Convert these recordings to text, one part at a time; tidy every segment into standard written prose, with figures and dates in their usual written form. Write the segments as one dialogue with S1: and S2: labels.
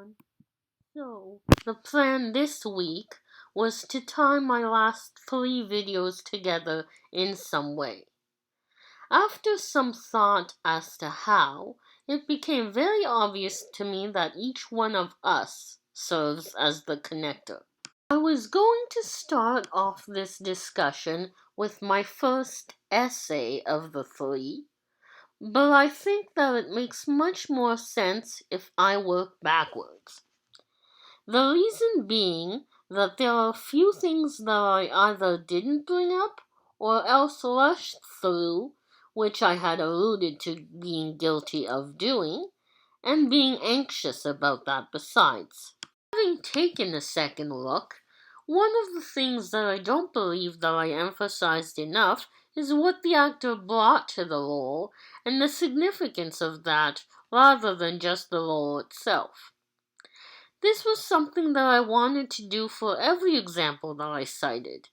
S1: everyone. So, the plan this week was to tie my last 3 videos together in some way. After some thought as to how, it became very obvious to me that each one of us serves as the connector. I was going to start off this discussion with my first essay of the 3, but I think that it makes much more sense if I work backwards. The reason being that there are a few things that I either didn't bring up or else rushed through, which I had alluded to being guilty of doing, and being anxious about that besides. Having taken a second look, one of the things that I don't believe that I emphasized enough is what the actor brought to the role and the significance of that rather than just the role itself. This was something that I wanted to do for every example that I cited,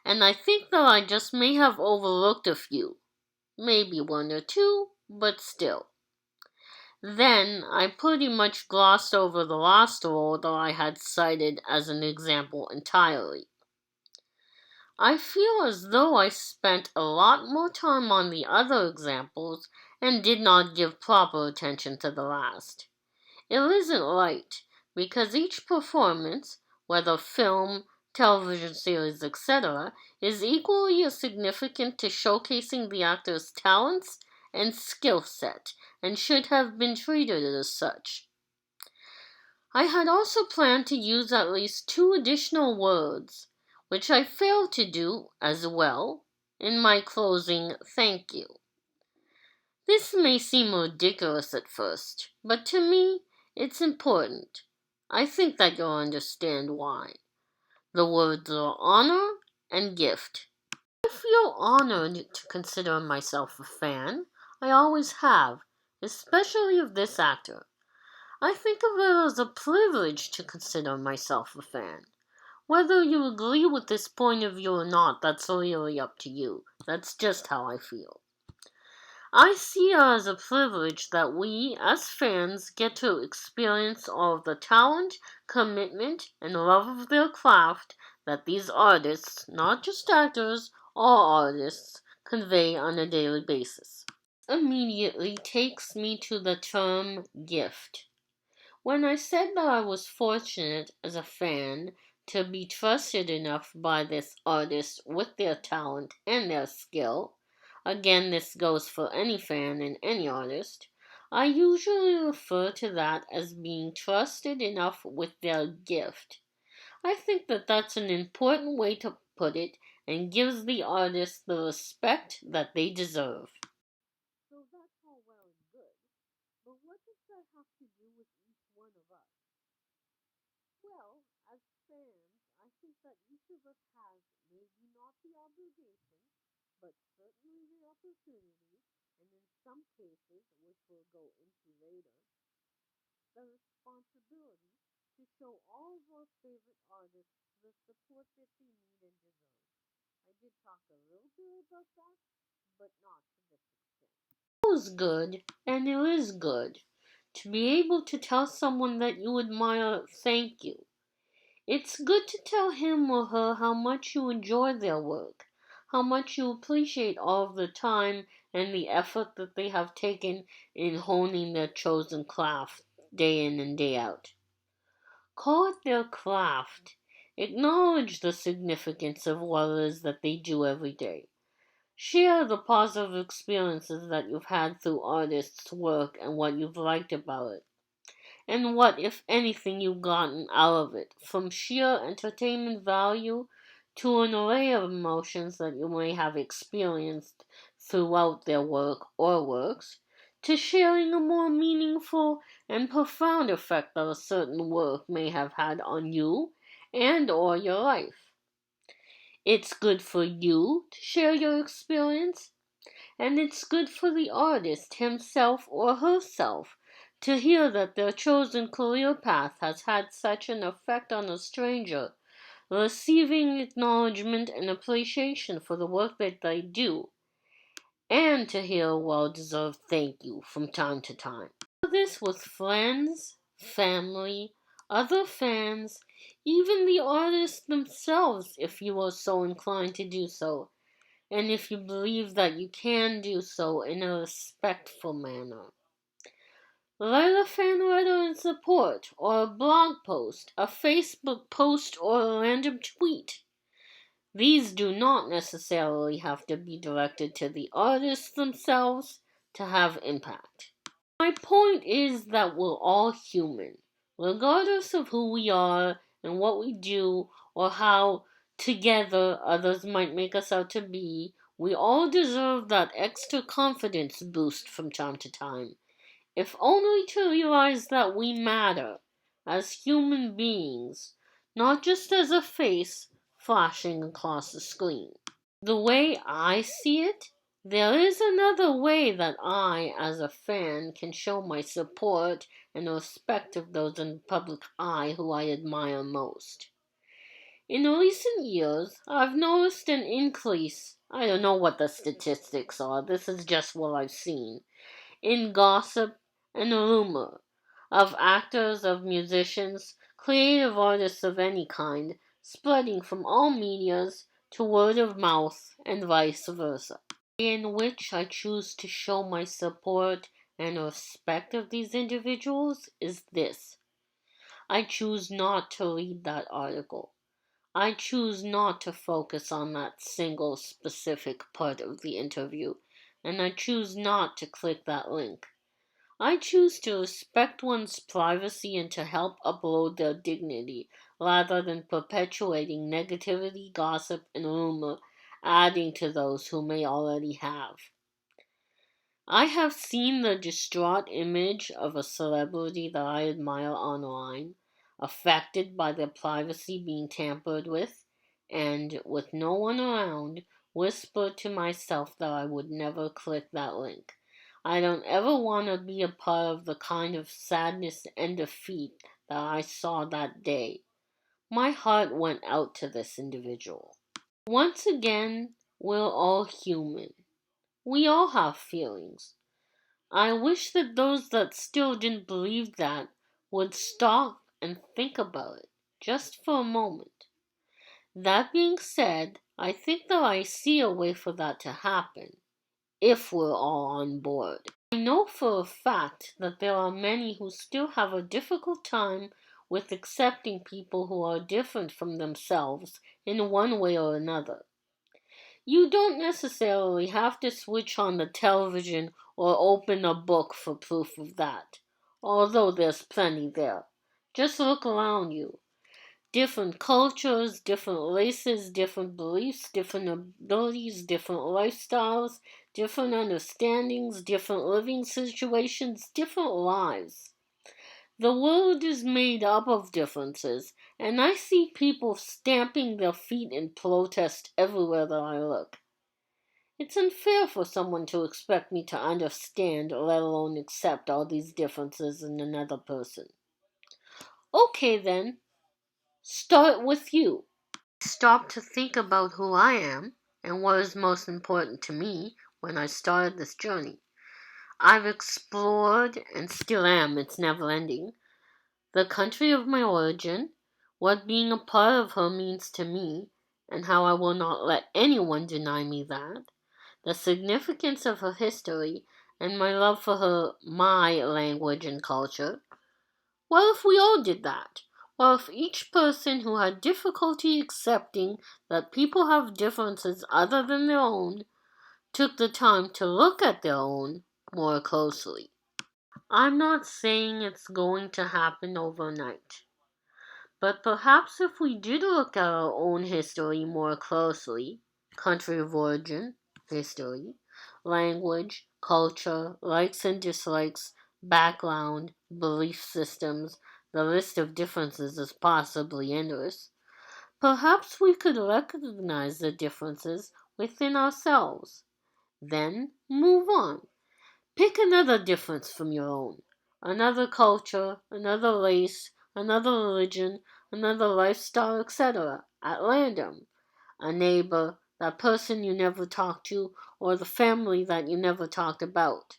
S1: and I think that I just may have overlooked a few, maybe 1 or 2, but still. Then I pretty much glossed over the last role that I had cited as an example entirely. I feel as though I spent a lot more time on the other examples and did not give proper attention to the last. It isn't right, because each performance, whether film, television series, etc., is equally as significant to showcasing the actor's talents and skill set, and should have been treated as such. I had also planned to use at least 2 additional words, which I failed to do as well in my closing thank you. This may seem ridiculous at first, but to me, it's important. I think that you'll understand why. The words are honor and gift. I feel honored to consider myself a fan. I always have, especially of this actor. I think of it as a privilege to consider myself a fan. Whether you agree with this point of view or not, that's really up to you. That's just how I feel. I see it as a privilege that we, as fans, get to experience all of the talent, commitment, and love of their craft that these artists, not just actors, all artists, convey on a daily basis. Immediately takes me to the term gift. When I said that I was fortunate as a fan to be trusted enough by this artist with their talent and their skill, again this goes for any fan and any artist, I usually refer to that as being trusted enough with their gift. I think that that's an important way to put it and gives the artist the respect that they deserve. So that's all well and good, but what does that have to do with each one of us? Well, as fans, I think that each of us has maybe not the obligation, but certainly the opportunity, and in some cases, which we'll go into later, the responsibility to show all of our favorite artists the support that they need and deserve. I did talk a little bit about that, but not to this extent. It was good, and it is good, to be able to tell someone that you admire thank you. It's good to tell him or her how much you enjoy their work, how much you appreciate all of the time and the effort that they have taken in honing their chosen craft day in and day out. Call it their craft. Acknowledge the significance of what it is that they do every day. Share the positive experiences that you've had through artists' work and what you've liked about it. And what, if anything, you've gotten out of it, from sheer entertainment value to an array of emotions that you may have experienced throughout their work or works, to sharing a more meaningful and profound effect that a certain work may have had on you and or your life. It's good for you to share your experience, and it's good for the artist himself or herself to hear that their chosen career path has had such an effect on a stranger, receiving acknowledgement and appreciation for the work that they do, and to hear a well-deserved thank you from time to time. Do this with friends, family, other fans, even the artists themselves if you are so inclined to do so, and if you believe that you can do so in a respectful manner. Write a fan letter in support, or a blog post, a Facebook post, or a random tweet. These do not necessarily have to be directed to the artists themselves to have impact. My point is that we're all human, regardless of who we are and what we do or how together others might make us out to be. We all deserve that extra confidence boost from time to time, if only to realize that we matter as human beings, not just as a face flashing across the screen. The way I see it, there is another way that I, as a fan, can show my support and respect of those in the public eye who I admire most. In recent years, I've noticed an increase. I don't know what the statistics are, this is just what I've seen, in gossip and rumor of actors, of musicians, creative artists of any kind, spreading from all medias to word of mouth and vice versa. In which I choose to show my support and respect of these individuals is this. I choose not to read that article. I choose not to focus on that single specific part of the interview, and I choose not to click that link. I choose to respect one's privacy and to help uphold their dignity, rather than perpetuating negativity, gossip, and rumor, adding to those who may already have. I have seen the distraught image of a celebrity that I admire online, affected by their privacy being tampered with, and, with no one around, whisper to myself that I would never click that link. I don't ever want to be a part of the kind of sadness and defeat that I saw that day. My heart went out to this individual. Once again, we're all human. We all have feelings. I wish that those that still didn't believe that would stop and think about it, just for a moment. That being said, I think that I see a way for that to happen, if we're all on board. I know for a fact that there are many who still have a difficult time with accepting people who are different from themselves in one way or another. You don't necessarily have to switch on the television or open a book for proof of that, although there's plenty there. Just look around you. Different cultures, different races, different beliefs, different abilities, different lifestyles, different understandings, different living situations, different lives. The world is made up of differences, and I see people stamping their feet in protest everywhere that I look. It's unfair for someone to expect me to understand, let alone accept all these differences in another person. Okay then, start with you. Stop to think about who I am and what is most important to me when I started this journey. I've explored, and still am, it's never ending, the country of my origin, what being a part of her means to me, and how I will not let anyone deny me that, the significance of her history, and my love for my language and culture. What if we all did that? What if each person who had difficulty accepting that people have differences other than their own took the time to look at their own more closely? I'm not saying it's going to happen overnight, but perhaps if we did look at our own history more closely, country of origin, history, language, culture, likes and dislikes, background, belief systems, the list of differences is possibly endless, perhaps we could recognize the differences within ourselves. Then move on. Pick another difference from your own. Another culture, another race, another religion, another lifestyle, etc. at random. A neighbor, that person you never talked to, or the family that you never talked about.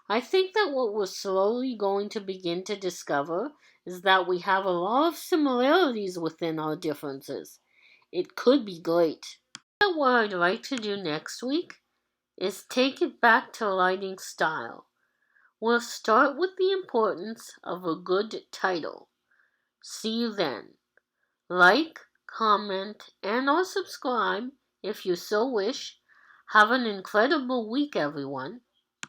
S1: I think that what we're slowly going to begin to discover is that we have a lot of similarities within our differences. It could be great. What I'd like to do next week is take it back to writing style. We'll start with the importance of a good title. See you then. Like, comment, and or subscribe if you so wish. Have an incredible week, everyone.